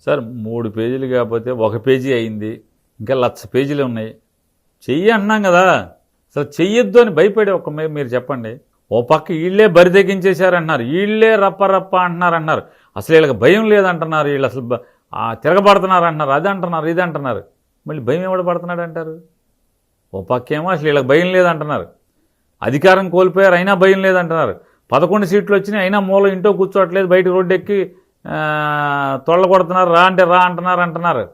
Sir 3 పేజీలు కాకపోతే 1 page అయింది, ఇంకా 1,00,000 పేజీలు ఉన్నాయి. చెయ్యి అంటున్నాం కదా, అసలు చెయ్యొద్దు అని భయపడే ఒక మీరు చెప్పండి. ఓ పక్క వీళ్ళే బరి తెగించేశారంటున్నారు, వీళ్ళే రప్ప అంటున్నారు. అసలు వీళ్ళకి భయం లేదంటున్నారు, వీళ్ళు అసలు తిరగబడుతున్నారు అంటున్నారు, అది అంటున్నారు, ఇది అంటున్నారు. మళ్ళీ భయం ఎవడు పడుతున్నాడు అంటారు? ఓ పక్కేమో అసలు వీళ్ళకి భయం లేదంటున్నారు, అధికారం కోల్పోయారు అయినా భయం లేదంటున్నారు, 11 సీట్లు వచ్చినాయి అయినా మూల ఇంట్లో కూర్చోవట్లేదు, బయట రోడ్డు ఎక్కి తొళ్ళ కొడుతున్నారు, రా అంటే రా అంటున్నారు.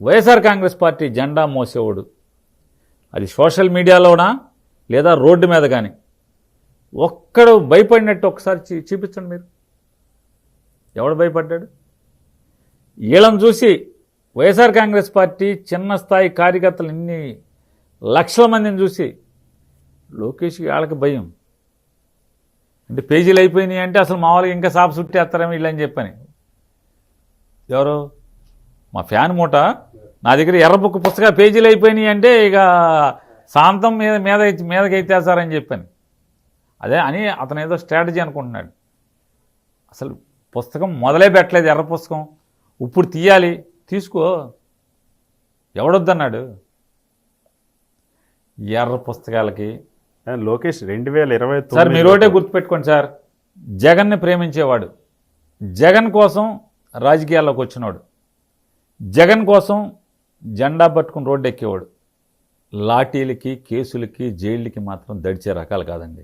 వైఎస్ఆర్ కాంగ్రెస్ పార్టీ జెండా మోసేవాడు, అది సోషల్ మీడియాలోనా లేదా రోడ్డు మీద కానీ ఒక్కడు భయపడినట్టు ఒకసారి చూపించండి మీరు. ఎవడు భయపడ్డాడు? వీళ్ళని చూసి వైఎస్ఆర్ కాంగ్రెస్ పార్టీ చిన్న స్థాయి కార్యకర్తలు ఇన్ని లక్షల మందిని చూసి లోకేష్కి వాళ్ళకి భయం. అంటే పేజీలు అయిపోయినాయి అంటే అసలు మామూలుగా ఇంకా సాపు చుట్టేస్తారేమో వీళ్ళని చెప్పని. ఎవరు? మా ఫ్యాన్ మూట నా దగ్గర ఎర్ర బుక్ పుస్తకాలు పేజీలు అయిపోయినాయి అంటే ఇక శాంతం మీదకి ఎత్తేస్తారని చెప్పాను. అదే అని అతను ఏదో స్ట్రాటజీ అనుకుంటున్నాడు. అసలు పుస్తకం మొదలే పెట్టలేదు, ఎర్ర పుస్తకం ఇప్పుడు తీయాలి, తీసుకో, ఎవడొద్దన్నాడు? ఎర్ర పుస్తకాలకి లోకేష్ 2029 సార్ మీరు ఒకటే గుర్తుపెట్టుకోండి సార్, జగన్ని ప్రేమించేవాడు, జగన్ కోసం రాజకీయాల్లోకి వచ్చినవాడు, జగన్ కోసం జెండా పట్టుకుని రోడ్డు ఎక్కేవాడు. లాఠీలకి కేసులకి జైళ్ళకి మాత్రం దడిచే రకాలు కాదండి.